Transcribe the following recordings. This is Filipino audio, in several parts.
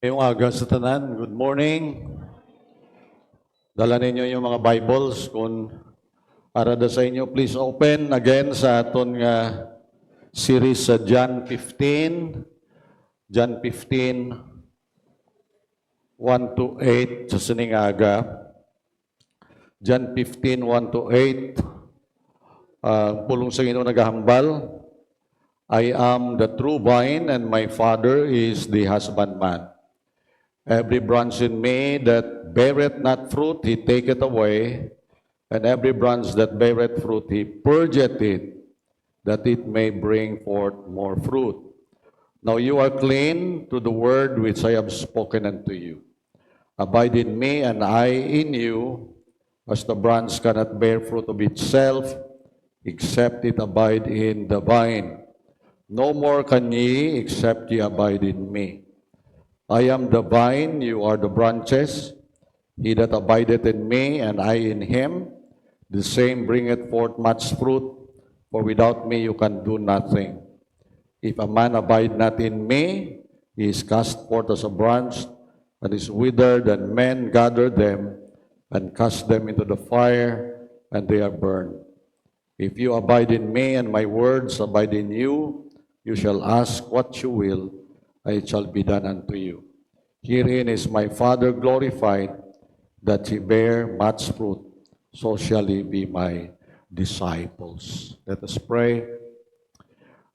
Ngayong aga sa tanan, good morning. Dala ninyo yung mga Bibles. Kung para sa inyo, please open again sa aton nga series sa John 15. John 15, 1 to 8 sa sining aga. John 15, 1 to 8. Pulong sa Ginoo nagahambal. I am the true vine and my Father is the husbandman. Every branch in me that beareth not fruit, he taketh away, and every branch that beareth fruit, he purgeth it, that it may bring forth more fruit. Now you are clean to the word which I have spoken unto you. Abide in me, and I in you, as the branch cannot bear fruit of itself, except it abide in the vine. No more can ye, except ye abide in me. I am the vine, you are the branches. He that abideth in me, and I in him, the same bringeth forth much fruit, for without me you can do nothing. If a man abide not in me, he is cast forth as a branch, and is withered, and men gather them, and cast them into the fire, and they are burned. If you abide in me, and my words abide in you, you shall ask what you will, and it shall be done unto you. Herein is my Father glorified, that ye bear much fruit, so shall ye be my disciples. Let us pray.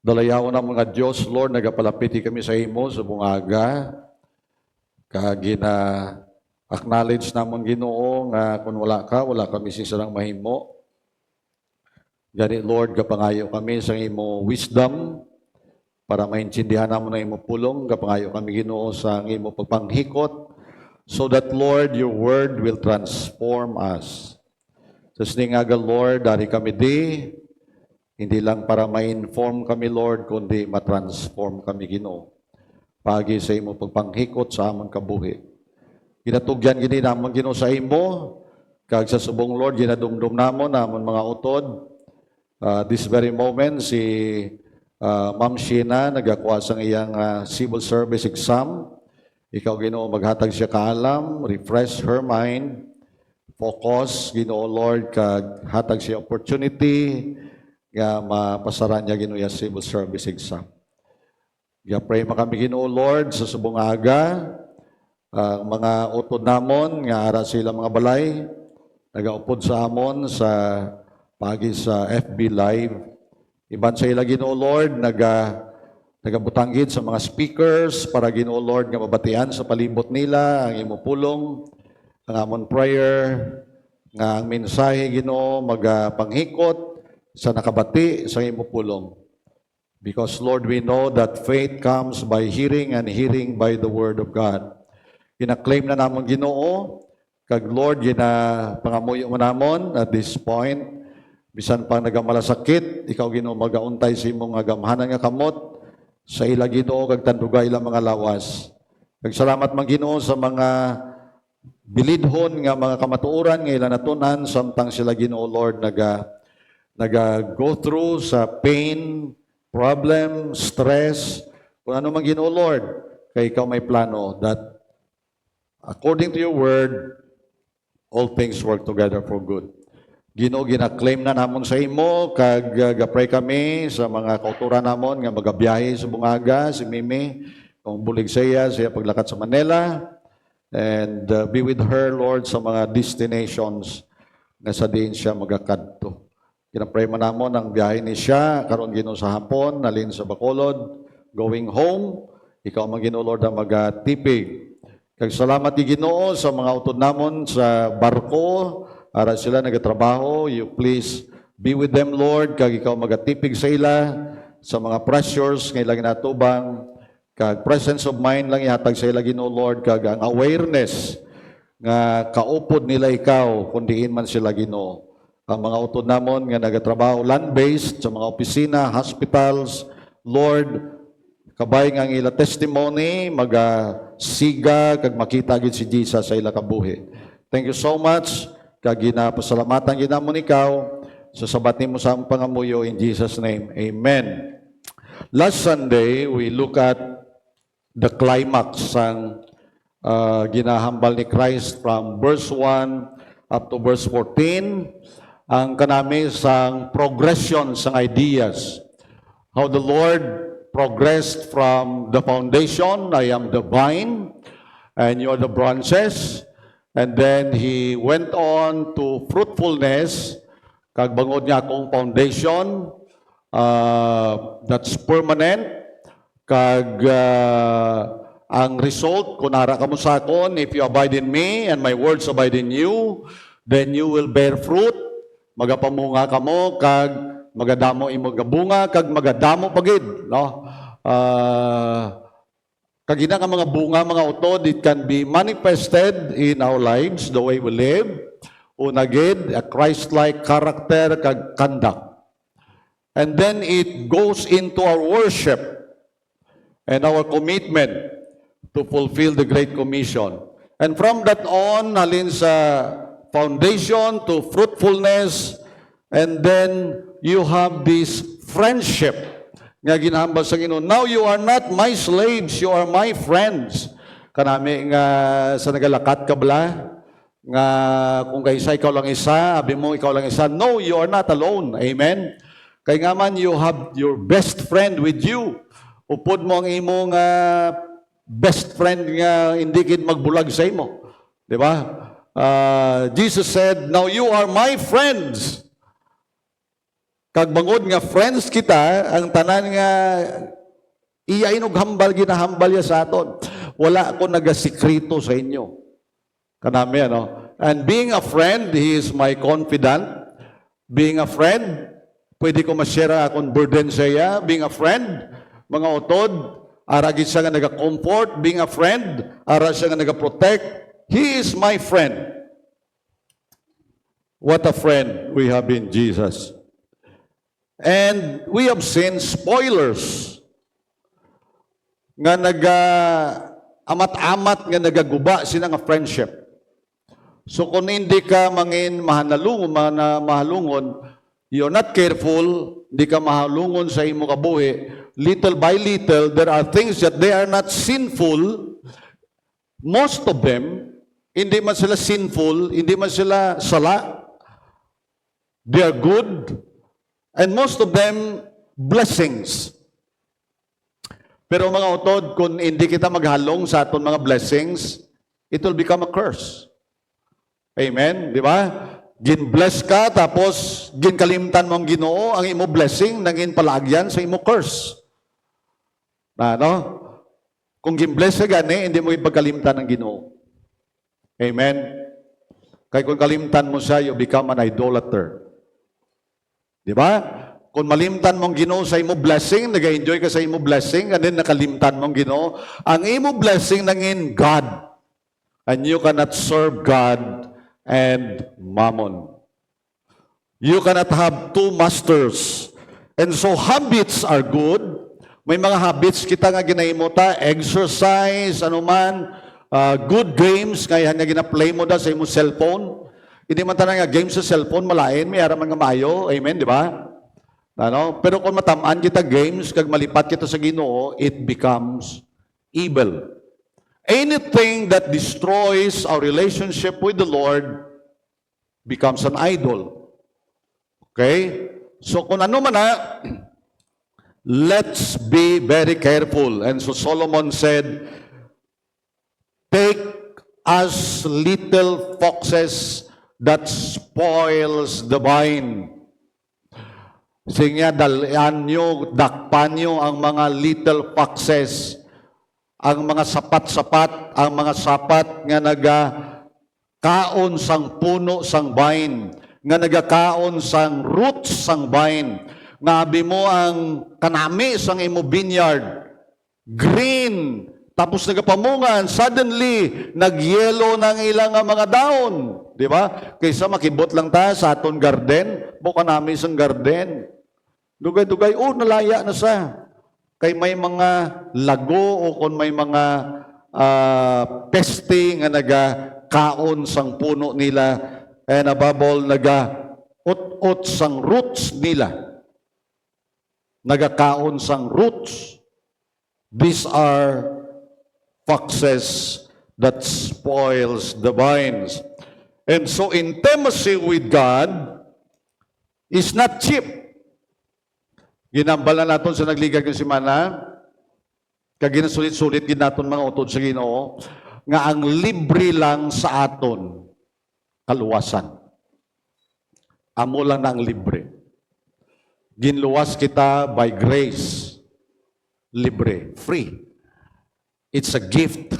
Dalayaw na mga Diyos, Lord, nagapalapiti kami sa imo sa bungaga. Acknowledge namon Ginoo nga kung wala kami sisarang mahimo. Gani Lord, kapangayo kami sa imo wisdom, para maintindihan naman na imo pulong, kapangayo kami Ginoo sa imo pagpanghikot, so that Lord, your word will transform us. Sa siningaga Lord, dari kami hindi lang para ma-inform kami Lord, kundi ma-transform kami Ginoo. Pagi sa imo pagpanghikot sa amon kabuhi. Ginatugyan gini namon Ginoo sa imo, kag sa subong Lord, ginadumdum namon mga utod. This very moment, si Ma'am Sheena, nagakuha sa iyang civil service exam. Ikaw, Ginoo, maghatag siya kaalam, refresh her mind, focus, Ginoo, Lord, hatag siya opportunity, nga mapasaran niya, Ginoo, yung civil service exam. Pray makami, Ginoo, Lord, sa subong aga, mga utod namon, nga ara sila mga balay, nagaupod sa amon sa pagi sa FB Live. Iban sa ila Ginoo Lord, nagabutanggit sa mga speakers para Ginoo Lord nga mabatian sa palibot nila ang imo pulong, ang amon prayer, nga ang mensahe Ginoo magapanghikot sa nakabati sa imo pulong. Because Lord, we know that faith comes by hearing and hearing by the word of God. Gina-claim na namon Ginoo, kag Lord, pangamuyo mo namon at this point. Bisan pang nagamalasakit, ikaw Ginoo magauntay sa imong gamhanan nga kamot sa ila Ginoo kag tanduga ila mga lawas. Kag salamat man Ginoo sa mga bilidhon nga mga kamatuoran nga ila natunan samtang sila Ginoo Lord naga go through sa pain, problem, stress, kung ano man Ginoo Lord, kay ikaw may plano that according to your word all things work together for good. Ginoo, gina-claim na namon sa imo, kag gapray kami sa mga kauturan namon nga magabiyahe sa bungaga, si Mimi, kung bulig siya paglakat sa Manila, and be with her, Lord, sa mga destinations na sa diin siya magakadto. Gina-pray man namon ang biyahe ni siya, karon Ginoo sa hapon, nalin sa Bacolod, going home, ikaw man Ginoo, Lord, ang magatipig. Kag salamat di Ginoo sa mga utod namon sa barko, ara sila nagatrabaho, you please be with them, Lord, kag ikaw magatipig sa ila, sa mga pressures nga ilang natubang, kag presence of mind lang ihatag sa ila, Ginoo, Lord, kag ang awareness nga kaupod nila ikaw, kung diin man sila, Ginoo. Ang mga utod namon nga nagatrabaho, land-based, sa mga opisina, hospitals, Lord, kabay nga ang ila testimony, magasiga, kag makita gid si Jesus sa ila kabuhi. Thank you so much. Kag ginapasalamatan ginamon ikaw sa sabat nimo sa pangamuyo in Jesus name. Amen. Last Sunday we look at the climax sang ginahambal ni Christ from verse 1 up to verse 14. Ang kanami sang progression sang ideas. How the Lord progressed from the foundation, I am the vine, and you are the branches. And then He went on to fruitfulness, kag bangod niya akong foundation, that's permanent, kag ang result, kung nara ka mo sa akon, if you abide in me, and my words abide in you, then you will bear fruit, magapamunga ka mo, kag magadamo imo bunga, kag magadamo pagid, no? Kagina nga mga bunga, mga utod, it can be manifested in our lives, the way we live. Unagid, a Christ-like character, kag conduct. And then it goes into our worship and our commitment to fulfill the Great Commission. And from that on, halin sa foundation to fruitfulness, and then you have this friendship nga ginahambal sa Ginoo. Now you are not my slaves, you are my friends. Kanami nga sa nagalakat ka bala, nga kung kaisa ikaw lang isa, abi mo ikaw lang isa. No, you are not alone. Amen. Kay nga man, you have your best friend with you. Upod mo ang imong best friend nga hindi kid magbulag sa imo. Di ba? Jesus said, now you are my friends. Kag bangod nga friends kita, ang tanan nga iyain og hambal ginahambal ya sa aton. Wala ako nagasikreto sa inyo. Kanami ano. And being a friend, he is my confidant. Being a friend, pwede ko ma-share akong burden sa iya. Being a friend, mga utod, ara gid siya nga naga-comfort. Being a friend, ara siya nga naga-protect. He is my friend. What a friend we have in Jesus. And we have seen spoilers nga amat-amat nga nagaguba sila nga friendship. So kung hindi ka mangin mahalungon, you're not careful, hindi ka mahalungon sa imo kabuhi, little by little, there are things that they are not sinful. Most of them, hindi man sila sinful, hindi man sila sala. They are good. And most of them, blessings. Pero mga utod, kung hindi kita maghalong sa aton mga blessings, it will become a curse. Amen? Di ba? Gin-bless ka, tapos ginkalimtan mo ang Ginoo, ang imo blessing, nangin palagyan sa imo curse. No? Kung gin-bless ka gani, hindi mo ipagkalimtan ng Ginoo. Amen? Kaya kung kalimtan mo siya, you become an idolater. Di ba? Kung malimtan mong Ginoo sa imo blessing, nag-enjoy ka sa imo blessing, and then nakalimtan mong Ginoo, ang imo blessing nangin God. And you cannot serve God and mammon. You cannot have two masters. And so habits are good. May mga habits kita nga ginahimota, exercise, anuman, good games, kaya nga gina-play mo da sa imo cellphone. Hindi man tanang nga games sa cellphone, malain, may araman nga mayo. Amen, di ba? Ano? Pero kung matamaan kita games, kag malipat kita sa Ginoo, it becomes evil. Anything that destroys our relationship with the Lord becomes an idol. Okay? So kung ano man na, let's be very careful. And so Solomon said, take us little foxes that spoils the vine. Sige, dalian nyo, dakpan nyo ang mga little foxes, ang mga sapat-sapat, ang mga sapat nga nagakaon sang puno sang vine, nga nagakaon sang roots sang vine. Ngabi mo ang kanami sang imo vineyard, green, tapos nagapamungan, suddenly, nagyelo ng ilang mga daon. Di ba? Kaysa makibot lang ta sa aton garden, buka namin sang garden. Dugay-dugay, nalaya na sa. Kay may mga lago o kung may mga peste nga nagakaon sang puno nila, and above all, nagaut-ut sang roots nila. Nagakaon sang roots. These are foxes that spoils the vines. And so intimacy with God is not cheap. Ginambala naton sa nagligag ng simana, kag ginasulit-sulit gid naton mga utod sa Ginoo, nga ang libre lang sa aton kaluwasan. Amo lang na ang libre. Ginluwas kita by grace. Libre, free. It's a gift.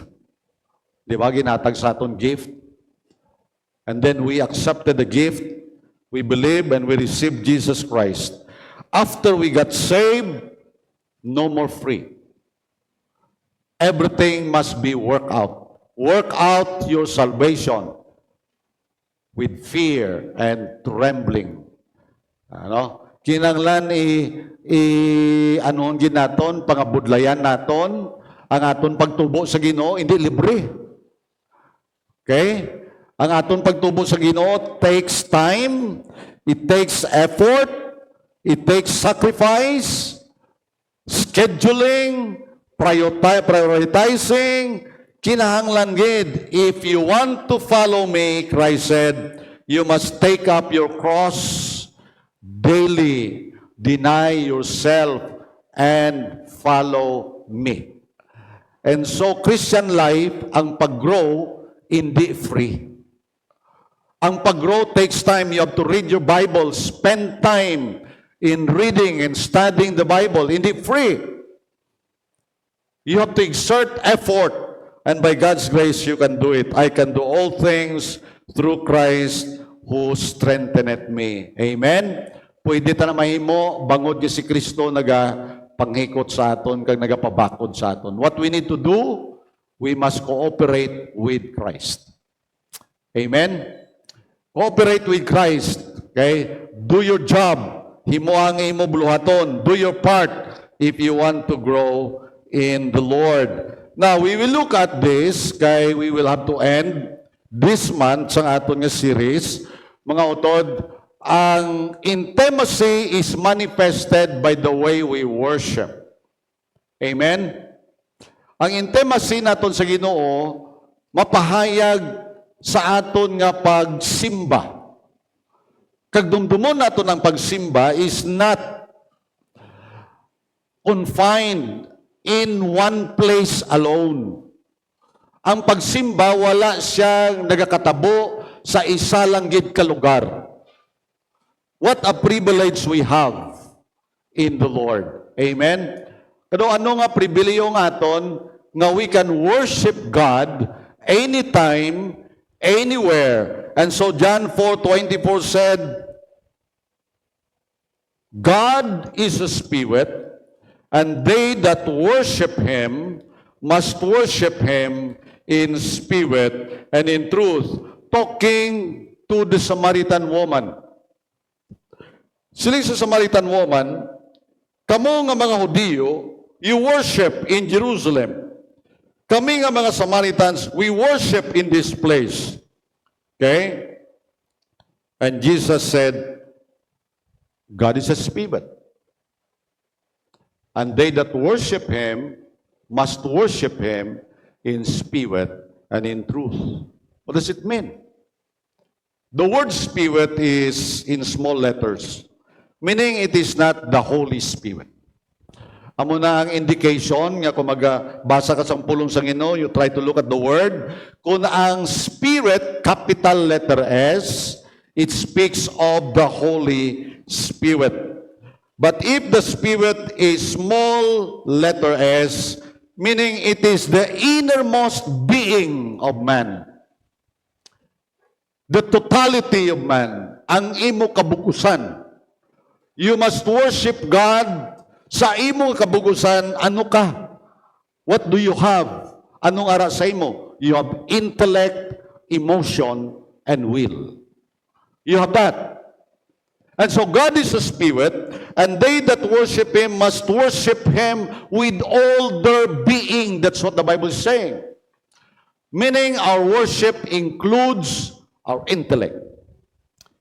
Di ba, ginatag sa aton gift? And then we accepted the gift, we believe, and we received Jesus Christ. After we got saved, no more free. Everything must be worked out. Work out your salvation with fear and trembling. Ano? Kinanglan anuhon ginaton, pangabudlayan naton, ang aton pagtubo sa Ginoo hindi libre. Okay? Ang aton pagtubo sa Ginoo takes time, it takes effort, it takes sacrifice, scheduling, prioritizing, kinahanglan gid. If you want to follow me, Christ said, you must take up your cross daily, deny yourself, and follow me. And so, Christian life, ang pag-grow, hindi free. Ang pag-grow takes time. You have to read your Bible, spend time in reading and studying the Bible. Hindi free. You have to exert effort, and by God's grace, you can do it. I can do all things through Christ who strengtheneth me. Amen? Pwede ta na mahimo, bangod si Kristo panghikot sa aton, kag nagapabakod sa aton. What we need to do, we must cooperate with Christ. Amen? Cooperate with Christ. Okay? Do your job. Himo ang imo buluhaton. Do your part if you want to grow in the Lord. Now, we will look at this, kay we will have to end this month sa aton nga series. Mga utod, ang intimacy is manifested by the way we worship. Amen? Ang intimacy naton sa Ginoo, mapahayag sa aton nga pagsimba. Kagdumdumon naton ang pagsimba is not confined in one place alone. Ang pagsimba, wala siyang nagakatabo sa isa lang gid ka lugar. What a privilege we have in the Lord. Amen? Pero ano nga pribileyo nga aton nga we can worship God anytime, anywhere. And so John 4:24 said, God is a spirit, and they that worship Him must worship Him in spirit and in truth. Talking to the Samaritan woman. Sila sa Samaritan woman, kamo nga mga Hudiyo, you worship in Jerusalem. Kami nga mga Samaritans, we worship in this place. Okay? And Jesus said, God is a spirit. And they that worship Him must worship Him in spirit and in truth. What does it mean? The word spirit is in small letters, meaning it is not the Holy Spirit. Amo na ang indication nga kung magbasa ka sa pulong sa Ginoo, you try to look at the word. Kung ang Spirit, capital letter S, it speaks of the Holy Spirit. But if the Spirit is small letter S, meaning it is the innermost being of man, the totality of man, ang imo kabukusan. You must worship God sa imo kabukusan. Ano ka? What do you have? Anong ara sa imo? You have intellect, emotion, and will. You have that. And so God is a spirit, and they that worship Him must worship Him with all their being. That's what the Bible is saying. Meaning our worship includes our intellect.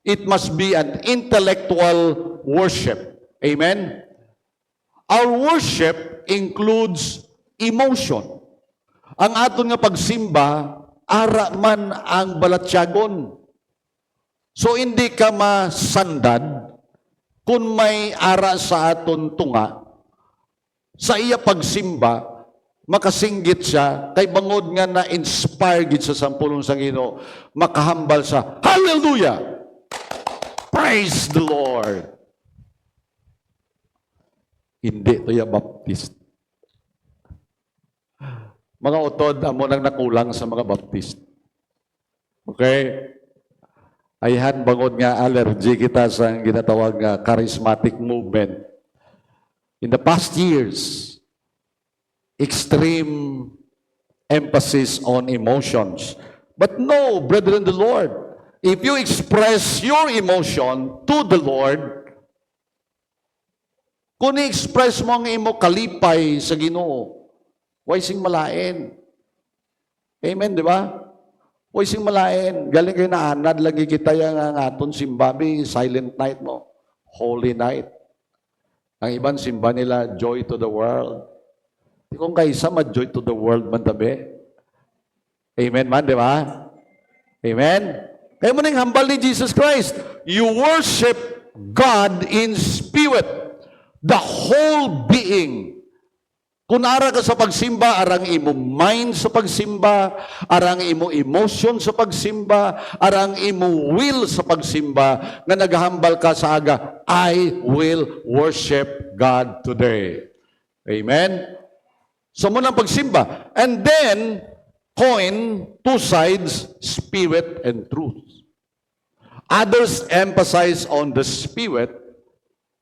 It must be an intellectual worship. Amen? Our worship includes emotion. Ang aton nga pagsimba, ara man ang balatyagon. So hindi ka masandad kung may ara sa aton tunga, sa iya pagsimba, makasinggit siya, kay bangod nga na-inspire gid sa sampulong sa Ginoo, makahambal sa, Hallelujah! Praise the Lord! Hindi to ya Baptist. Mga utod, amo nang nakulang sa mga Baptist. Okay? Ayhan bangod nga allergy kita sa ginatawag nga charismatic movement. In the past years, extreme emphasis on emotions. But no, brethren in the Lord, if you express your emotion to the Lord, kung i-express mo ang imo kalipay sa Ginoo, way sing malain. Amen, di ba? Way sing malain. Galing kayo na anad, lagi kita yung aton simbabi, silent night mo, holy night. Ang ibang simba nila, joy to the world. Di kung kaysa ma-joy to the world man tabi. Amen man, di ba? Amen? Kaya mo nang hambal ni Jesus Christ. You worship God in spirit. The whole being. Kung ara ka sa pagsimba, arang imo mind sa pagsimba, arang imo emotion sa pagsimba, arang imo will sa pagsimba, nga naghambal ka sa aga, I will worship God today. Amen? So muna pagsimba. And then, coin, two sides, spirit and truth. Others emphasize on the spirit,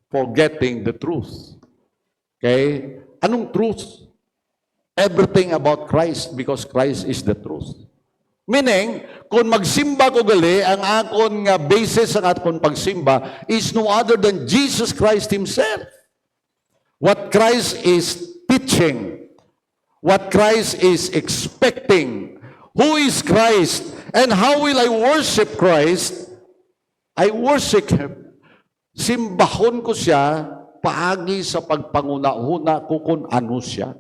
forgetting the truth. Okay? Anong truth? Everything about Christ because Christ is the truth. Meaning, kung magsimba ko gali, ang akon nga basis ang akon pagsimba is no other than Jesus Christ Himself. What Christ is teaching, what Christ is expecting, who is Christ, and how will I worship Christ? I worship Him. Simbahon ko siya paagi sa pagpanguna-una ko kung ano siya.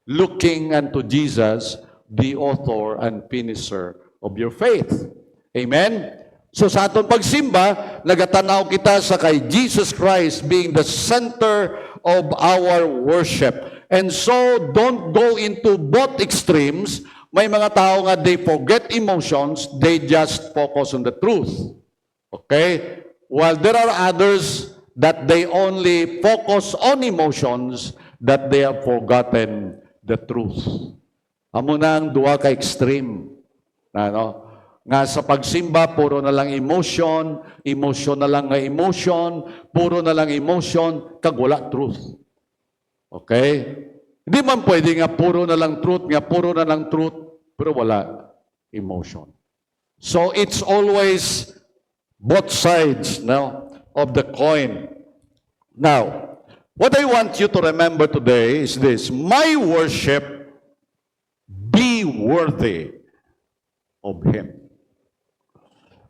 Looking unto Jesus, the author and finisher of your faith. Amen? So sa aton pagsimba, nagatanaw kita sa kay Jesus Christ being the center of our worship. And so, don't go into both extremes. May mga tao nga, they forget emotions, they just focus on the truth. Okay? While there are others that they only focus on emotions, that they have forgotten the truth. Amo na ang duwa ka extreme. Ano? Nga sa pagsimba, puro na lang emotion, emotion na lang nga emotion, puro na lang emotion, kag wala truth. Okay? Hindi man pwede nga puro na lang truth, nga puro na lang truth, pero wala emotion. So it's always both sides now of the coin. Now, what I want you to remember today is this: my worship be worthy of Him.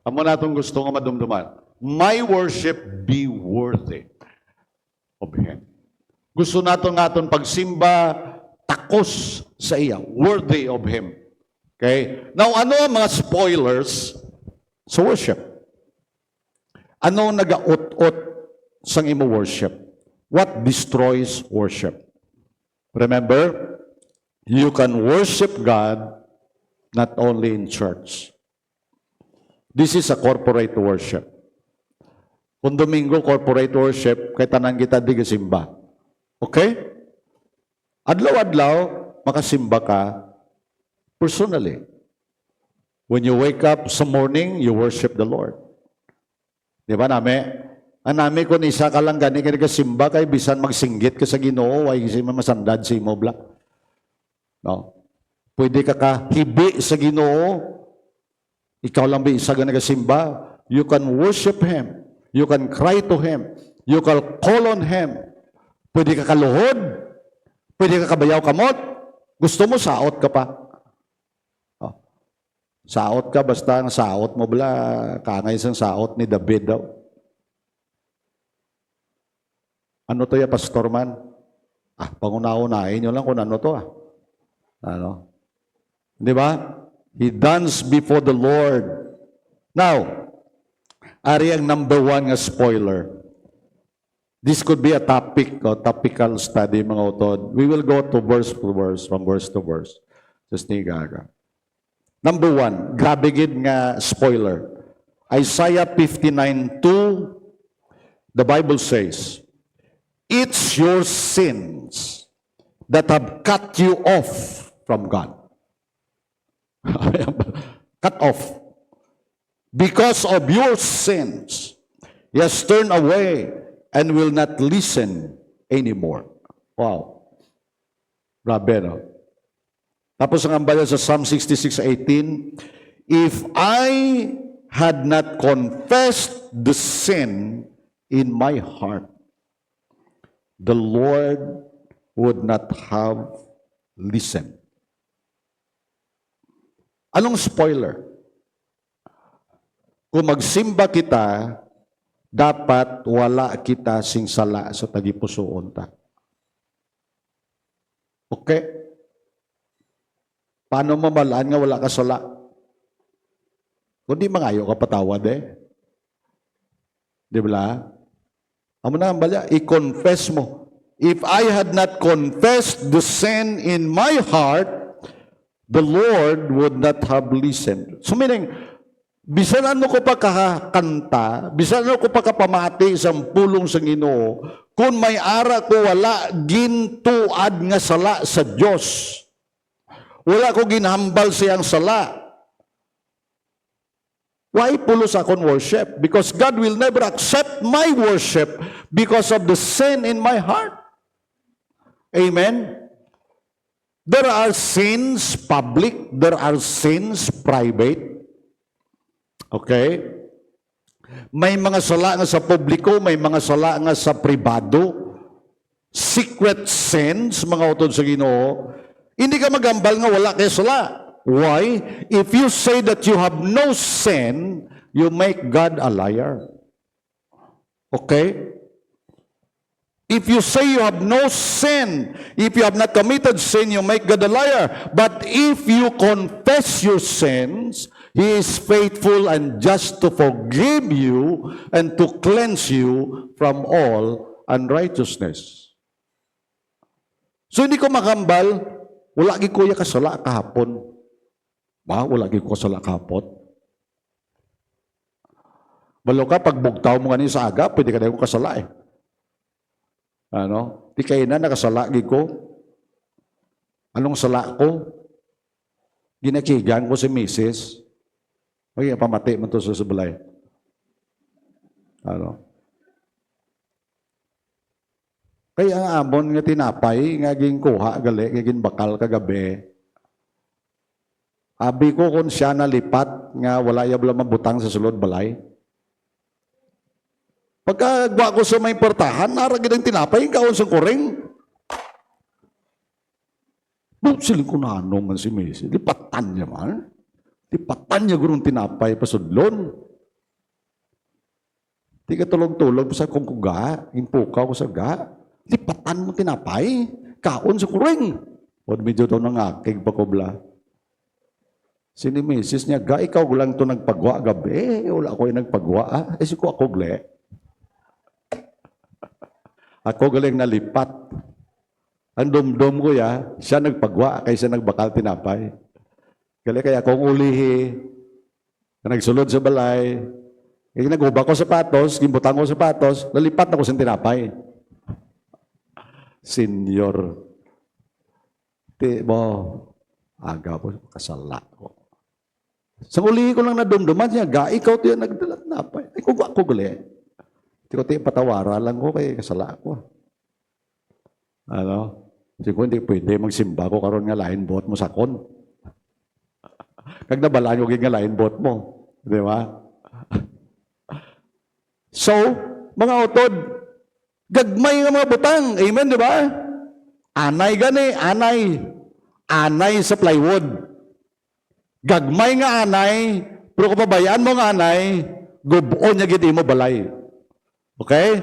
Amo natong gusto nga madumduman. My worship be worthy of Him. Gusto naton pagsimba takos sa iya, worthy of Him. Okay? Now, ano ang mga spoilers sa worship? Ano nag-out-out sa imo worship? What destroys worship? Remember, you can worship God not only in church. This is a corporate worship. Kung Domingo, corporate worship, kay tanan kita di simba. Okay? Adlaw-adlaw, makasimba ka personally. When you wake up sa morning, you worship the Lord. Di ba nami? Ang nami kung isa ka lang gani ka simba kay bisan magsinggit ka sa Ginoo ay kasi masandad si mo black. No? Pwede ka hibi sa Ginoo. Ikaw lang ba isa ka nagasimba? You can worship Him. You can cry to Him. You can call on Him. Pwede ka kaluhod. Pwede ka kabayaw kamot. Gusto mo, saot ka pa. Oh. Saot ka, basta ang saot mo bala, kangay isang saot ni David daw. Ano to ya, pastor man? Pangunaw-unahin nyo lang kung ano to . Ano? Di ba? He danced before the Lord. Now, ari ang number one nga spoiler. This could be a topic o topical study, mga utod. We will go to verse to verse, from verse to verse. Just ni gaga. Number one, grabe gid nga spoiler. Isaiah 59:2, the Bible says, "It's your sins that have cut you off from God." Cut off. Because of your sins, He has turned away and will not listen anymore. Wow. Grabe, no? Tapos ang ambala sa Psalm 66:18, "If I had not confessed the sin in my heart, the Lord would not have listened." Anong spoiler? Kung magsimba kita, dapat wala kita sing sala sa tagipusoon ta. Okay? Paano mamalaan nga wala ka sala? Kundi mangayo ka patawad Di ba? Amo na ang balya, i-confess mo. If I had not confessed the sin in my heart, the Lord would not have listened. So meaning, bisan ano ko pa kakanta, bisan ano ko pa kapamati isang pulong sa Ginoo, kung may ara ko wala gintuad nga sala sa Dios. Wala ko ginhambal siyang sala. Why pulos akong worship? Because God will never accept my worship because of the sin in my heart. Amen? There are sins public, there are sins private. Okay? May mga sala nga sa publiko, may mga sala nga sa pribado. Secret sins, mga utod sa Ginoo. Hindi ka magambal nga wala kay sala. Why? If you say that you have no sin, you make God a liar. Okay? If you say you have no sin, if you have not committed sin, you make God a liar. But if you confess your sins, He is faithful and just to forgive you and to cleanse you from all unrighteousness. So hindi ko makambal, wala gi kuya kasala kahapon. Ba, wala gi ko kasala kahapon. Balo ka, pag bugtaw mo nga sa aga, pwede ka na yung kasala Ano? Di kayo na nakasala gi ko. Anong sala ko? Ginakigan ko si Mrs. Okay, pamati man to sa balay. Ano? Kaya ang amon nga tinapay, nga ging kuha, gali, nga ging bakal kagabi. Abi ko kung siya nalipat, nga wala yabla mabutang sa sulod balay. Pagkagwa ko sa may portahan, naragin ang tinapay, kaon sa kuring. Siling ko na ano man si Messi. Lipatan niya man. Lipatan niya gurong tinapay pasudlon. Di ka tulog-tulog sa kong kuga, impukaw ko sa ga. Lipatan mo tinapay, kaon sa kuring. O medyo daw nangakig pa kubla. Sini Mrs. niya, ga, ikaw lang ito nagpagwa gabi. Wala ko yung nagpagwa. Si ko ako gle. Ako galing nalipat. Ang dumdum ko siya nagpagwa kaysa nagbakal tinapay. Kaya akong ulihi, nagsulod sa balay, nagubak ko sapatos, gimbutang ko sapatos, nalipat ako sa tinapay. Senior. Mo, aga po, kasala ko. Sa ulihi ko lang nadumduman siya, ga, ikaw tiyo nagdalat tinapay. Ay, kung ako gali. Tiko tiyo patawara lang ko kay kasala ko. Ano? Siguro hindi pwede magsimba ko karon nga lain bot mo sakon. Kag nabalaan yung nga lain bot mo. Di ba? So, mga utod, gagmay nga mga butang. Amen, di ba? Anay gani, anay. Anay sa plywood. Gagmay nga anay, pero kung pabayaan mo nga anay, gubuon niya giti mo balay. Okay?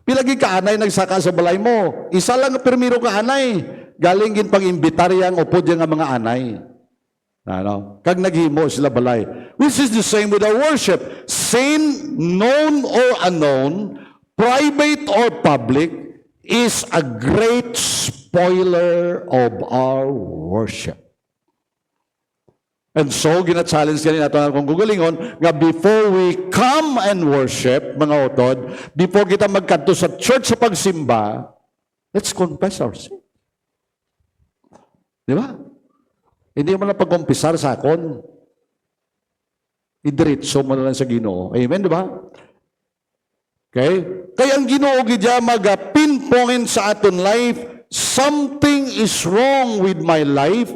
Pilagi ka anay nagsaka sa balay mo. Isa lang permiro ka anay. galing gin pang-imbitarya ang upod yang nga mga anay. Ano? Kag naghimo sila balay. Which is the same with our worship. Sin, known or unknown, private or public, is a great spoiler of our worship. And so, gina-challenge kanina ito kung gugalingon, nga before we come and worship, mga utod, before kita magkanto sa church sa pagsimba, let's confess our sin. Di ba? Hindi mo lang pag-kumpisar sa akon. Idiritso mo na lang sa Ginoo. Amen, di ba? Okay? Kaya ang Ginoo gidya mag-pinpoint sa aton life, something is wrong with my life,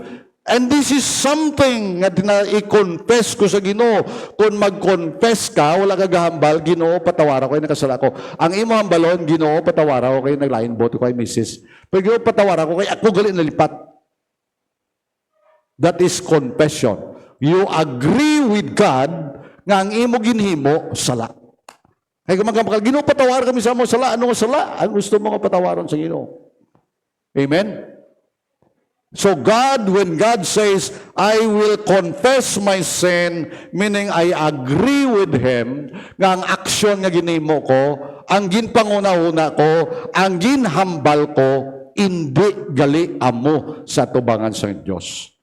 and this is something nga i-confess ko sa Ginoo. Kung mag-confess ka, wala ka gahambal, Ginoo, patawara ko, nakasala ko. Ang imo hambalon, Ginoo, patawara ko kayo, naglain boto ko kay Mrs. Pero Ginoo, patawara ko kay ako galing nalipat. That is confession. You agree with God nga ang imo ginhimo, sala. Ay kumagambakal, Ginoo, patawar kami sa mo, sala. Ano nga sala? Ang gusto mo nga patawaron sa Ginoo. Amen? So God, when God says, I will confess my sin, meaning I agree with Him, nga ang aksyon nga ginimo ko, ang ginpanguna-una ko, ang ginhambal ko, hindi gali amo sa tubangan sa Diyos.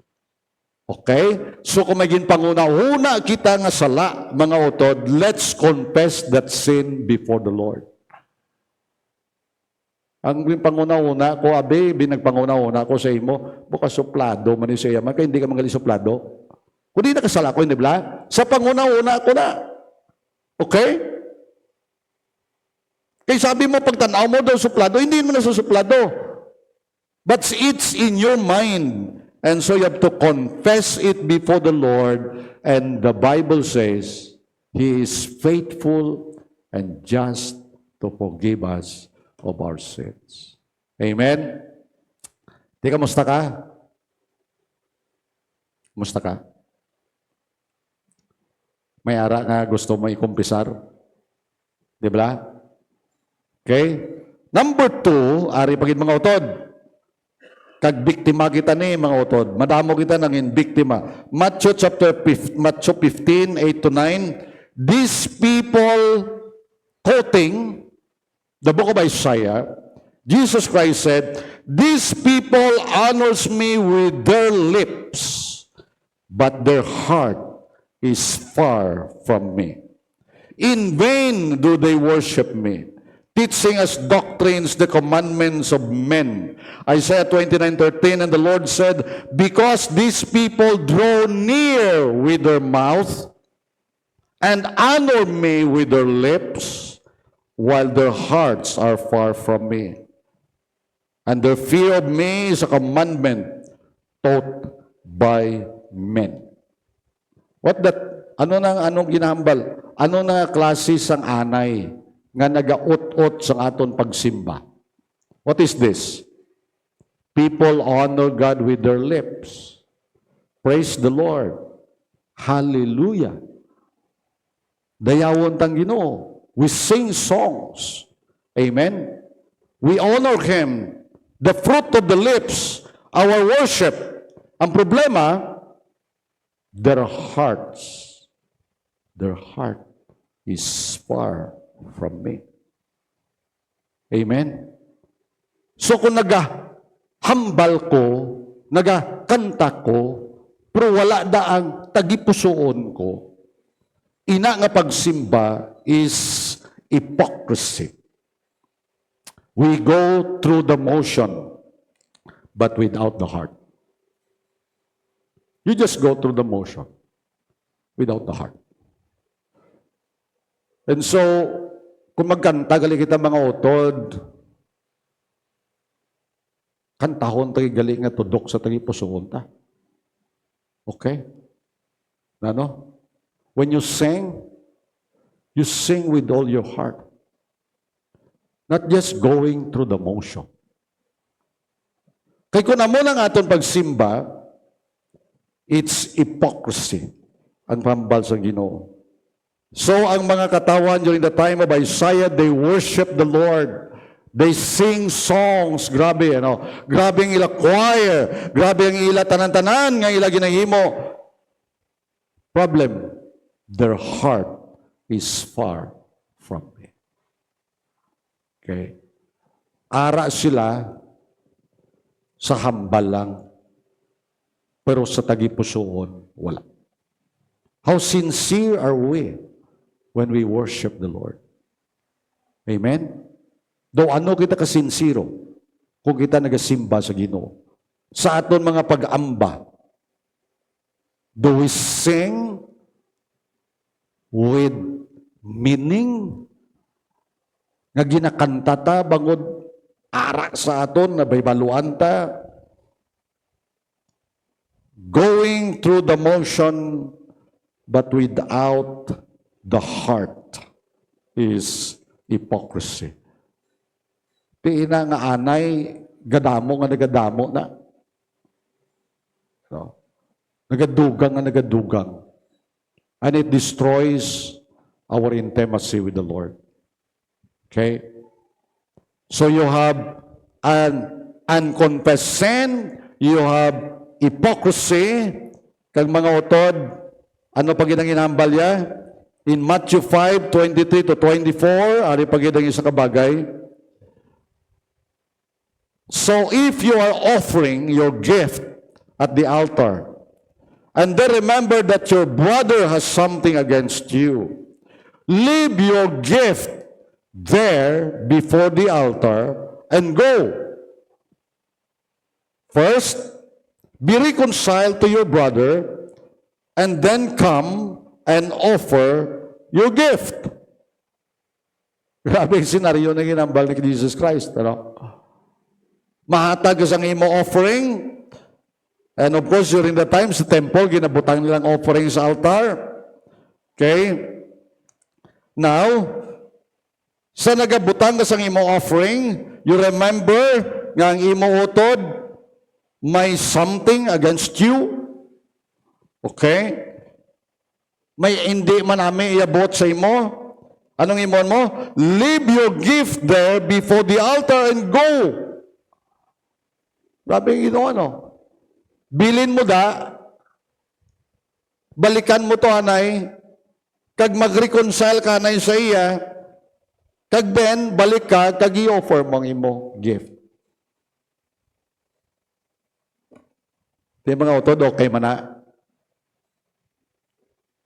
Okay? So kung may ginpanguna-una kita nga sala, mga utod, let's confess that sin before the Lord. Ang panguna-una ko, abe, binagpanguna-una ko sa imo, bukas suplado, man siya yaman, kaya hindi ka mangali suplado. Kung di nakasala ko, hindi ba? Sa panguna-una ko na. Okay? Kaya sabi mo, pag tanaw mo daw suplado, hindi mo na sa suplado. But it's in your mind. And so you have to confess it before the Lord. And the Bible says, He is faithful and just to forgive us of our sins. Amen? Di ka, musta ka? Musta ka? May ara nga gusto mo ikumpisar? Di ba? Okay? Number 2, ari pagin mga utod. Kag biktima kita ni mga utod. Madamo kita nangin biktima. Matthew 15, 8-9. These people, quoting the book of Isaiah, Jesus Christ said, these people honors me with their lips, but their heart is far from me. In vain do they worship me, teaching as doctrines the commandments of men. Isaiah 29:13, and the Lord said, because these people draw near with their mouth and honor me with their lips, while their hearts are far from me. And their fear of me is a commandment taught by men. What that? Anong ginahambal? Ano na klase sang anay nga nagaut-ut sa aton pagsimba? What is this? People honor God with their lips. Praise the Lord. Hallelujah. Dayawon tang Ginoo. We sing songs. Amen? We honor Him. The fruit of the lips, our worship. Ang problema, their heart is far from me. Amen? So kung nagahambal ko, nagakanta ko, pero wala daang tagipusoon ko, ina nga pagsimba is hypocrisy. We go through the motion, but without the heart. You just go through the motion, without the heart. And so, kung magkanta, gali kita mga utod, kantahon tagi gali nga tudok sa tagi pusoon ta. Okay? Ano? When you sing with all your heart. Not just going through the motion. Kaya kung amo lang aton pagsimba, it's hypocrisy ang pambal sa Ginoo. So, ang mga katawan during the time of Isaiah, they worship the Lord. They sing songs, grabe, ano? Grabe ang ila choir, grabe ang ila tanan-tanan nga ila ginahimo. Problem, their heart is far from me. Okay? Ara sila sa hambal lang, pero sa tagipusoon, wala. How sincere are we when we worship the Lord? Amen? Do ano kita kasinsiro kung kita nagasimba sa Ginoo? Sa aton mga pag-amba, do we sing with meaning? Nga ginakanta ta bangod ara sa aton na baybaluan ta? Going through the motion but without the heart is hypocrisy. Di ina nga anay, gadamo nga nagadamo na. So, nagadugang nga nagadugang. And it destroys our intimacy with the Lord. Okay? So you have an unconfessed sin, you have hypocrisy, kag mga utod, ano pa ginang inambal ya? In Matthew 5:23 to 24, ari pa ginang isa kabagay. So if you are offering your gift at the altar, and then remember that your brother has something against you, leave your gift there before the altar and go. First, be reconciled to your brother, and then come and offer your gift. Grabe yung senaryo na ginambal ni Jesus Christ. Ano? Mahatag sa imo offering. And of course, during the time, sa temple, ginabutang nilang offering sa altar. Okay? Now, sa nagabutang ka sa imo offering, you remember nga ang imo utod may something against you. Okay? May hindi man namin iabot sa imo. Anong imon mo? Leave your gift there before the altar and go. Grabe yung ginawa, no? Bilin mo da, balikan mo to, anay, kag mag-reconcile ka na sa iya, kag ben, balik ka, kag i-offer mong imo gift. Di mga utod, okay man na?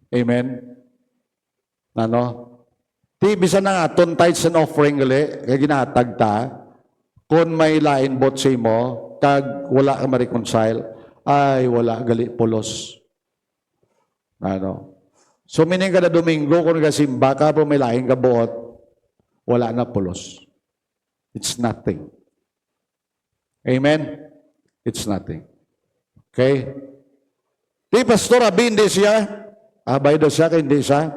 Amen? Ano? Di, bisa na nga, aton tithes and offering gali, kaya ginatag ta, kung may lain bot sa imo, kag wala ka ma-reconcile, ay wala, gali, pulos. Ano? So, meaning kada Domingo, kung nagasimba ka, kung may lain ka buot, wala na pulos. It's nothing. Amen? It's nothing. Okay? Di, Pastor, abi, hindi siya. Abay daw siya, kaya hindi siya.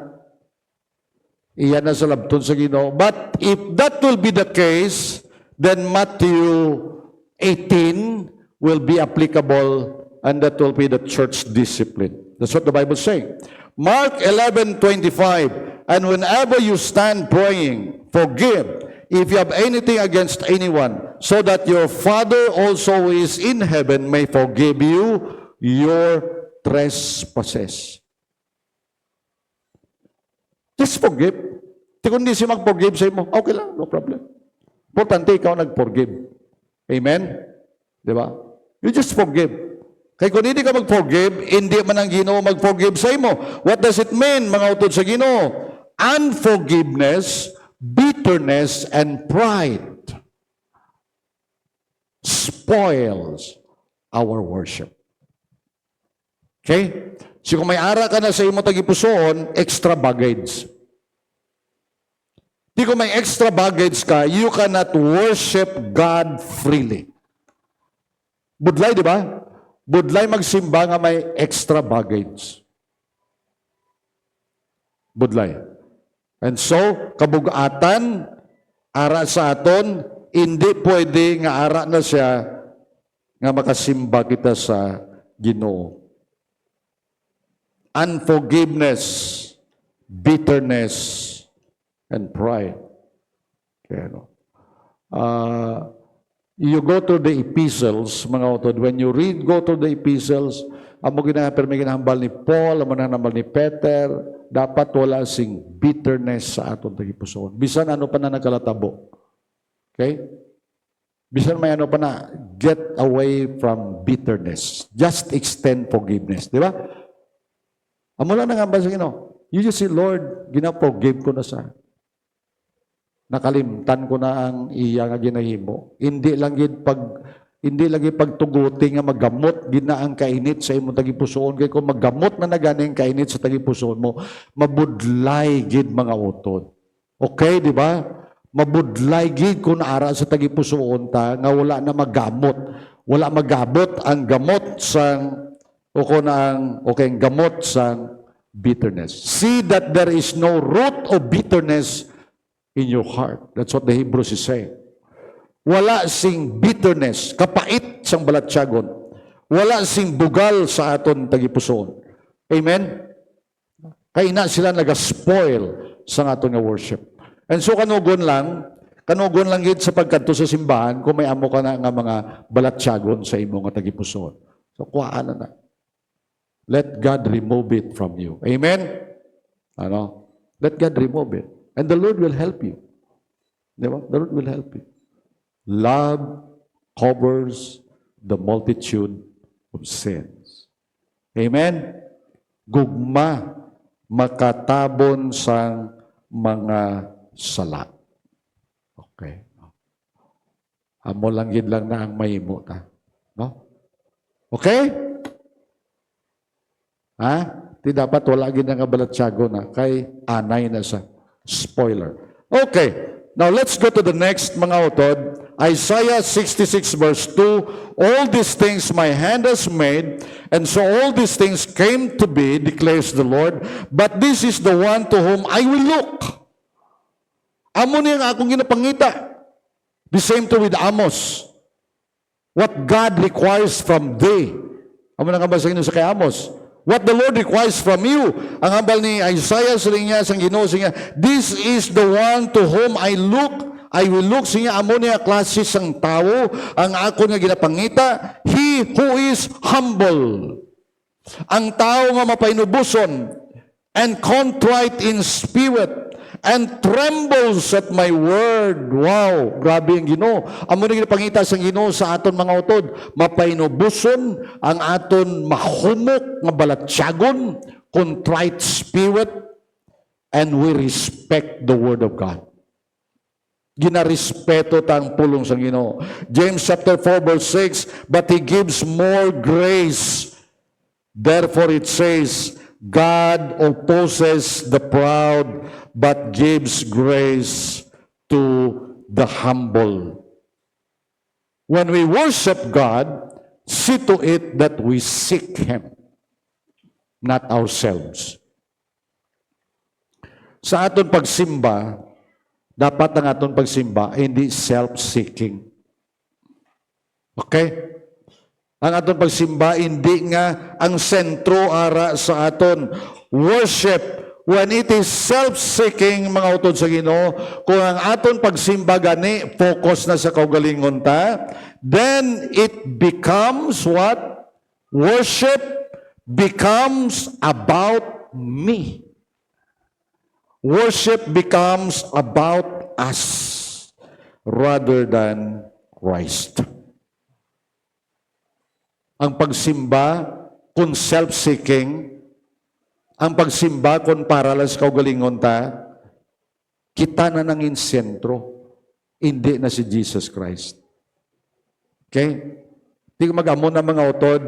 Iyan na sa labton sa Ginoo. But if that will be the case, then Matthew 18 will be applicable, and that will be the church discipline. That's what the Bible is saying. Mark 11:25, and whenever you stand praying, forgive if you have anything against anyone, so that your Father also who is in heaven may forgive you your trespasses. Just forgive. Kung hindi siya mag-forgive sa imo, okay lang, no problem. Importante, ikaw nag-forgive. Amen? Di ba? You just forgive. Kaya kung hindi ka mag-forgive, hindi man ang Ginoo mag-forgive sa imo. What does it mean, mga utod sa Ginoo? Unforgiveness, bitterness, and pride spoils our worship. Okay? So kung may ara ka na sa imo tagipusoon, extra baggage. Di kung may extra baggage ka, you cannot worship God freely. Budlay, di ba? Budlay magsimba nga may extra baggage. Budlay. And so, kabugatan, ara sa aton, hindi pwede nga ara na siya nga makasimba kita sa Ginoo. Unforgiveness, bitterness, and pride. Kaya, no? You go to the epistles, mga utod, when you go to the epistles, amo may ginahambal ni Paul, amo ginahambal ni Peter, dapat wala sing bitterness sa aton tagipusoon. Bisan ano pa na nagkalatabo. Okay? Bisan may ano pa na, get away from bitterness. Just extend forgiveness. Di ba? Amo lang nangambal sa Ginoo. You just say, Lord, gina-forgive ko na sa nakalimtan ko na ang iya nga ginahimo. Hindi lagi pagtuguti nga maggamot gina ang kainit sa imong tagipusoon kay kung maggamot na nagani ang kainit sa tagipusoon mo, mabudlay gid mga utod. Okay, di ba? Mabudlay gid kun ara sa tagipusoon ta nga wala na maggamot. Wala magabot ang gamot sang ang gamot sang bitterness. See that there is no root of bitterness in your heart. That's what the Hebrews is saying. Wala sing bitterness, kapait sang balatyagon. Wala sing bugal sa aton tagipusoon. Amen? Kaya na sila naga-spoil sa aton nga worship. And so kanugon lang gid sa pagkadto sa simbahan kung may amo ka na nga mga balatyagon sa imo nga tagipusoon. So kuhaan na. Let God remove it from you. Amen? Let God remove it. And the Lord will help you. Diba? The Lord will help you. Love covers the multitude of sins. Amen? Gugma makatabon sang mga sala. Okay. Amo lang gid lang na ang mahimo ta. No? Okay? Ha? Di dapat wala gid nga balatyago na kay anay na sa spoiler. Okay. Now let's go to the next mga utod. Isaiah 66 verse 2. All these things my hand has made, and so all these things came to be, declares the Lord. But this is the one to whom I will look. Amo niya nga akong ginapangita. The same to with Amos. What God requires from thee. Amo na nga ba sa inyo sa kay Amos? What the Lord requires from you. Ang hambal ni Isaiah sa niya, sang Ginoo sa niya, this is the one to whom I will look sa niya, amo niya klase sang tao, ang ako nga ginapangita, he who is humble. Ang tao nga mapainubuson, and contrite in spirit, and trembles at my word. Wow, grabe ang Ginoo. Amo na ginapangita sang Ginoo sa aton mga utod, mapainubuson ang aton mahumok nga balatyagon, contrite spirit, and we respect the word of God. Ginarespeto tang pulong sang Ginoo. James chapter 4 verse 6, but he gives more grace. Therefore it says, God opposes the proud, but gives grace to the humble. When we worship God, see to it that we seek Him, not ourselves. Sa aton pagsimba, dapat ang aton pagsimba hindi self-seeking. Okay? Ang aton pagsimba, hindi nga ang sentro ara sa aton worship. When it is self-seeking, mga utod sa Ginoo, kung ang aton pagsimba gani, focus na sa kaugalingon ta, then it becomes what? Worship becomes about me. Worship becomes about us rather than Christ. Ang pagsimba kung self-seeking, ang pagsimba kung para lang sa kaugalingon ta, kita na nangin sentro, hindi na si Jesus Christ. Okay? Di ko mag-amo na mga utod,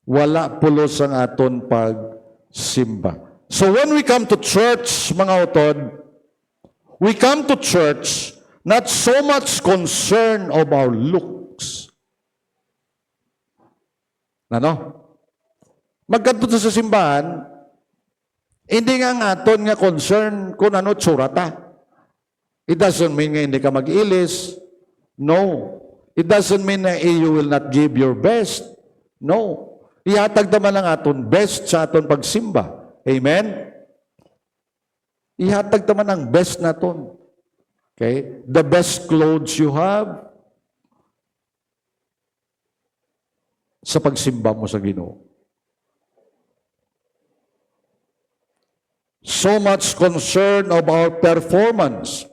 wala pulos ang aton pagsimba. So when we come to church, mga utod, we come to church not so much concern of our looks. Ano? Magkadto sa simbahan, hindi nga ang aton nga concern kung ano tsurata. It doesn't mean nga hindi ka mag-ilis. No. It doesn't mean na you will not give your best. No. Ihatag naman ang aton best sa aton pagsimba. Amen? Ihatag naman ang best naton. Okay? The best clothes you have sa pagsimba mo sa Ginoo. So much concern of our performance.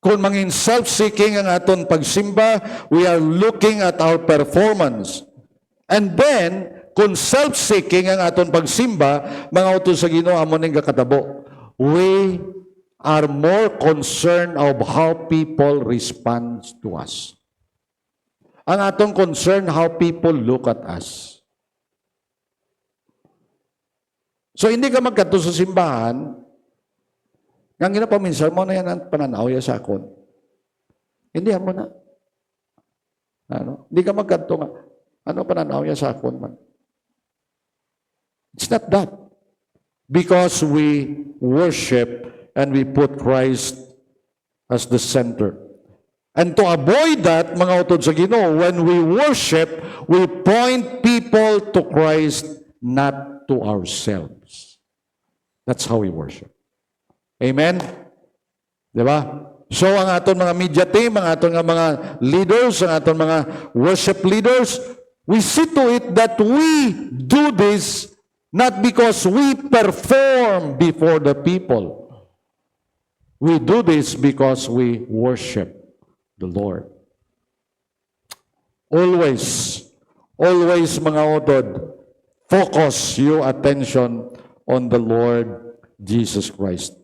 Kung mangin self-seeking ang aton pagsimba, we are looking at our performance. And then, kung self-seeking ang aton pagsimba, mga utos sa Ginoo amo ning kakatabo, we are more concerned of how people respond to us. Ang atong concern, how people look at us. So, hindi ka magkato sa simbahan, nga ginapaminsan mo na yan ang pananaw ya sa akon. Hindi mo na. Ano? Hindi ka magkato nga. Ano pananaw ya sa akon man? It's not that. Because we worship and we put Christ as the center. And to avoid that, mga utod sa Ginoo, when we worship, we point people to Christ, not to ourselves. That's how we worship. Amen? Di ba? So, ang aton mga media team, ang aton mga leaders, ang aton mga worship leaders, we see to it that we do this not because we perform before the people. We do this because we worship the Lord. Always, mga utod, focus your attention on the Lord Jesus Christ.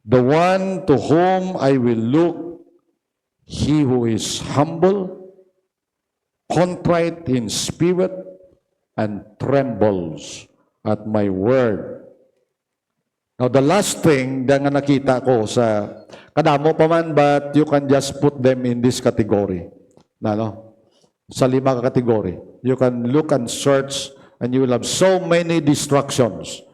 The one to whom I will look, he who is humble, contrite in spirit, and trembles at my word. Now, the last thing na nga nakita ko sa, kadamo pa man, but you can just put them in this category. Sa 5 category. You can look and search, and you will have so many distractions.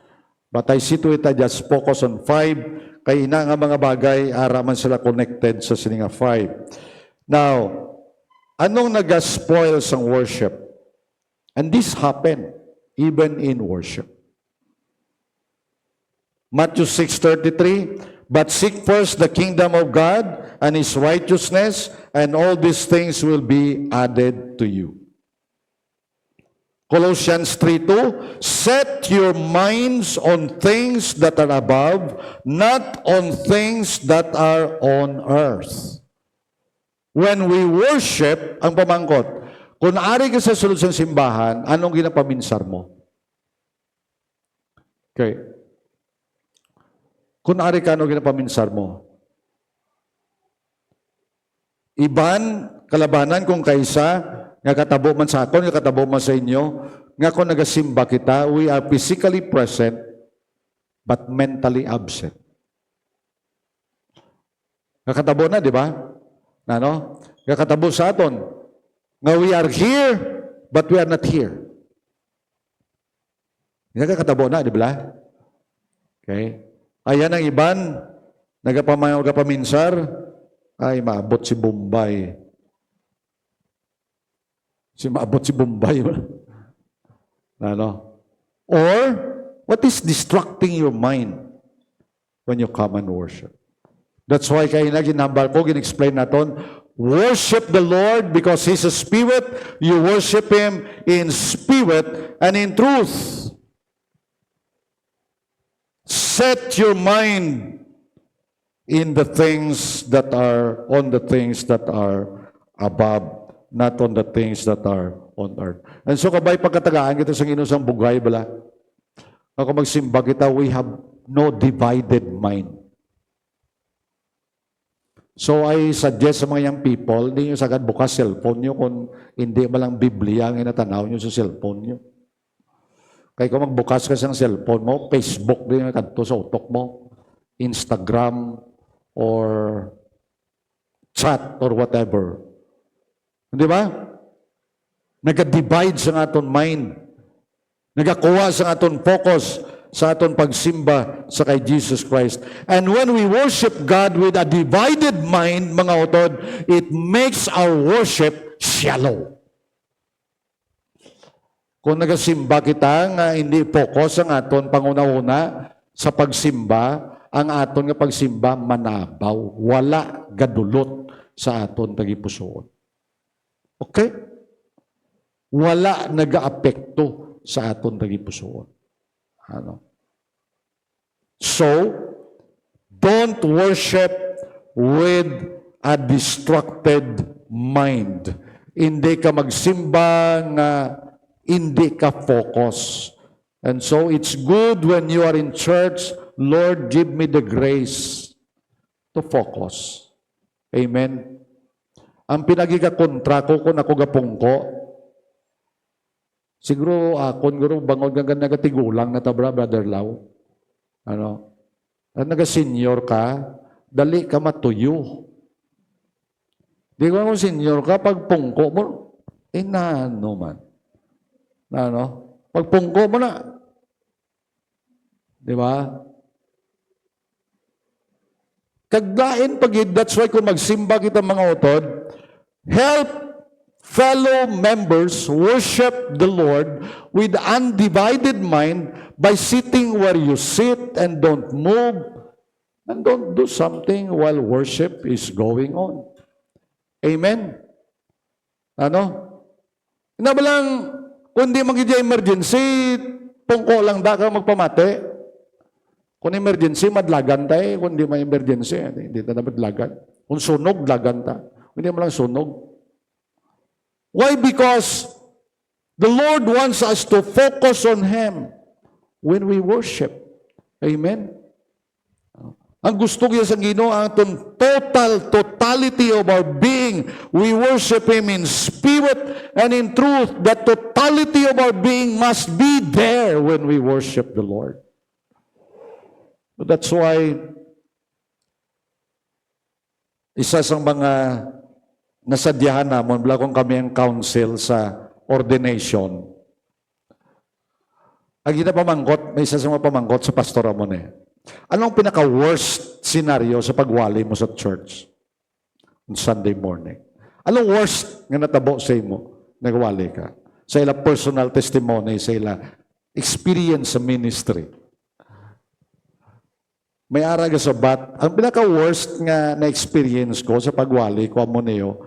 But I see to it, I just focus on 5, kay ina nga mga bagay, araman sila connected sa sininga 5. Now, anong nag-spoil sa worship? And this happened even in worship. Matthew 6:33, but seek first the kingdom of God and His righteousness, and all these things will be added to you. Colossians 3:2, set your minds on things that are above, not on things that are on earth. When we worship, ang pamangkot, kung ari ka sa sulod ng simbahan, anong ginapaminsar mo? Okay. Kung ari ka, anong ginapaminsar mo? Iban, kalabanan kung kaisa, nga katabo man sa akon, nga katabo man sa inyo, nga kung nagasimba kita, we are physically present, but mentally absent. Nga na, di ba? Ano? Nga katabo sa aton, nga we are here, but we are not here. Nga katabo na, di ba? Okay? Ayan ang iban, nagapaminsar, ay maabot si Bombay. Maabot si Bombay. Ano? Or, what is distracting your mind when you come and worship? That's why kaya na ginambal ko, gin-explain natin, worship the Lord because He's a Spirit. You worship Him in spirit and in truth. Set your mind in the things that are, on the things that are above, not on the things that are on earth. And so kabay pagkatagaan kita sa inusang bugay bala. Ako magsimba kita, we have no divided mind. So I suggest sa mga young people, hindi nyo sagad bukas cellphone nyo kung hindi malang Biblia ang inatanaw nyo sa cellphone nyo. Kaya kung magbukas ka sa cellphone mo, Facebook din yung kanto sa utok mo, Instagram, or chat, or whatever. Di ba? Nag-divide sa aton mind. Nagakuha sa aton focus sa aton pagsimba sa kay Jesus Christ. And when we worship God with a divided mind, mga utod, it makes our worship shallow. Kung nagasimba kita nga hindi focus ang aton panguna-una sa pagsimba, ang aton nga pagsimba manabaw. Wala gadulot sa aton tagipusoon. Okay? Wala nagaapekto sa aton tagipusoon. Ano? So, don't worship with a distracted mind. Hindi ka magsimba nga hindi ka focus. And so, it's good when you are in church, Lord, give me the grace to focus. Amen. Ang pinagikakontra ko kung ako gapungko, siguro akon guro bangod nga nagatigulang na tabra, Brother Lau. Ano? At naga-senior ka, dali ka matuyo. Di ko kung senior ka, pag pungko mo, naano man. Ano? Pag pungko mo na. Di ba? Kaglain pagid, that's why kung magsimba kita mga utod, help fellow members worship the Lord with undivided mind by sitting where you sit and don't move and don't do something while worship is going on. Amen? Ano? Inabalang, kung di magiging emergency, pungko lang da ka magpamate. Kung emergency, madlagan tayo. Kung di may emergency, hindi na madlagan. Kung sunog, lagan ta. Hindi mo lang sunog. Why? Because the Lord wants us to focus on Him when we worship. Amen? Ang gusto niya sa Ginoo, ang totality of our being. We worship Him in spirit and in truth. The totality of our being must be there when we worship the Lord. But that's why isa sa mga nasadyahan namon, bila kung kami ang council sa ordination. Ang kita pamangkot, may isa sa mga pamangkot sa pastora mo na. Anong pinaka-worst scenario sa pagwali mo sa church on Sunday morning? Anong worst nga natabo sa imo? Nagwali ka. Sa ila personal testimony, sa ila experience sa ministry. May ara ka sabat. Ang pinaka-worst nga na-experience ko sa pagwali ko amo niyo,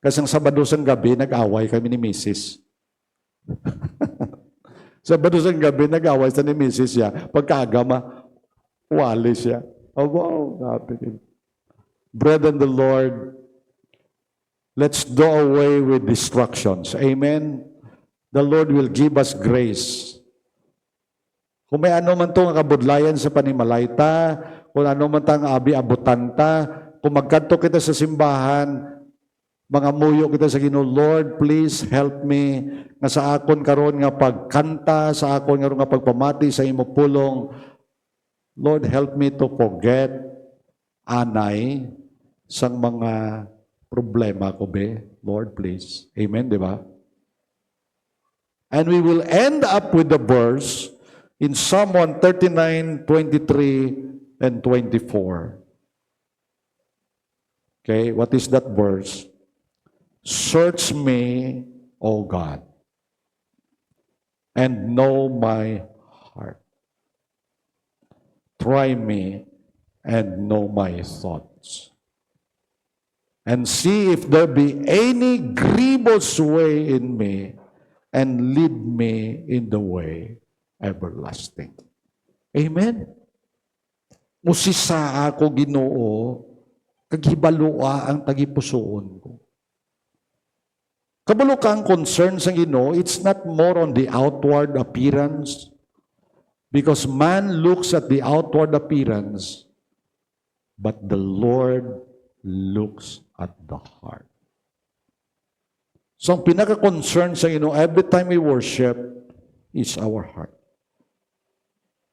kasi ang Sabado sang gabi, nag-away kami ni Mrs. Sabado sang gabi, nag-away sa ni Mrs. siya. Pagkagama, wali siya. Oh, wow, happy. Brethren, the Lord, let's do away with distractions. Amen? The Lord will give us grace. Kung may ano man itong kabudlayan sa panimalayta, kung ano man itong abi-abutanta, kung magkanto kita sa simbahan, mga muyo kita sa Ginoo, Lord, please help me nga sa akon karon nga pagkanta, sa akon karon nga pagpamati sa imo pulong. Lord, help me to forget anay sang mga problema ko be. Lord, please. Amen, di ba? And we will end up with the verse in Psalm 139, 23, and 24. Okay, what is that verse? Search me, O God, and know my heart. Try me and know my thoughts. And see if there be any grievous way in me, and lead me in the way everlasting. Amen. Musisa ako, Ginoo, kaghibaloa ang tagipusoon ko. Kabalo kang concern sa Ginoo, it's not more on the outward appearance, because man looks at the outward appearance, but the Lord looks at the heart. So ang pinaka-concern sa Ginoo, every time we worship, is our heart.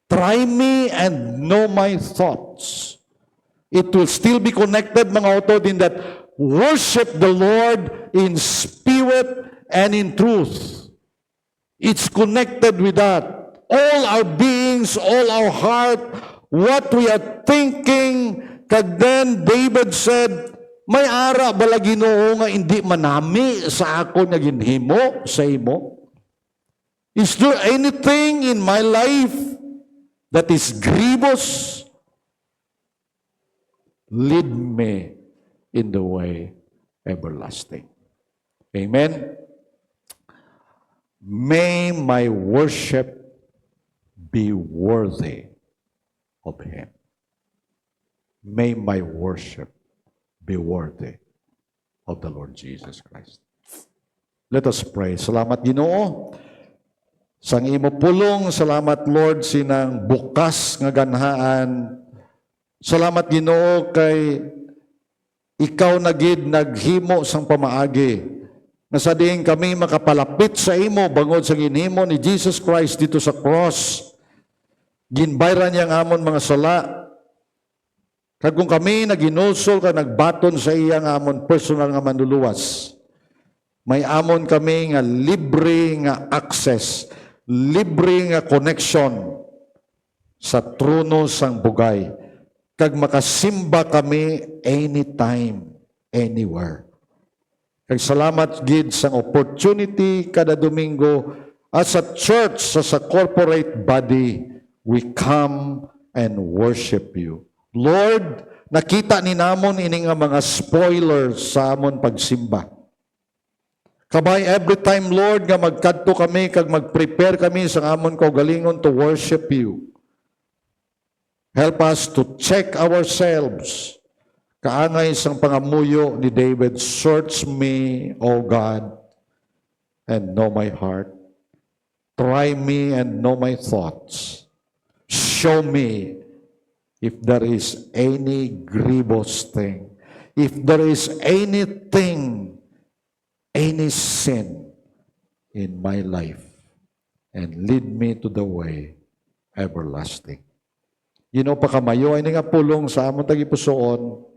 Try me and know my thoughts. It will still be connected, mga utod, in that worship the Lord in spirit and in truth. It's connected with that. All our beings, all our heart, what we are thinking. Kag then David said, may ara bala Ginoo nga hindi manami sa ako nga ginhimo sa imo? Is there anything in my life that is grievous lead me in the way everlasting. Amen. May my worship be worthy of Him. May my worship be worthy of the Lord Jesus Christ. Let us pray. Salamat, Ginoo. Sang imo pulong, salamat, Lord, sinang bukas nga ganhaan. Salamat, Ginoo, kay ikaw na gid naghimo sang pamaagi. Na sa diin kami makapalapit sa imo bangod sa ginhimo ni Jesus Christ dito sa cross. Ginbayran niyang amon mga sala. Kag kung kami naginulsol ka nagbaton sa iyang amon personal nga manluluwas. May amon kami nga libre nga access, libre nga connection sa trono sang bugay. Kag makasimba kami anytime, anywhere. Kag salamat gid sang opportunity kada Domingo as a church, as a corporate body, we come and worship you. Lord, nakita ni namon ini nga mga spoilers sa amon pagsimba. Kabay every time, Lord, nga magkadto kami kag mag-prepare kami sa amon kaugalingon to worship you. Help us to check ourselves. Kaangay sang pangamuyo ni David, search me, O God, and know my heart. Try me and know my thoughts. Show me if there is any grievous thing, if there is anything, any sin in my life, and lead me to the way everlasting. Pa kamayo, ay nga pulong sa amon tagipusoon.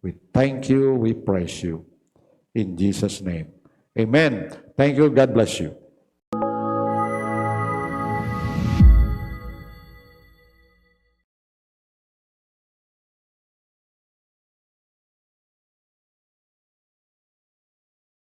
We thank you, we praise you. In Jesus' name. Amen. Thank you. God bless you.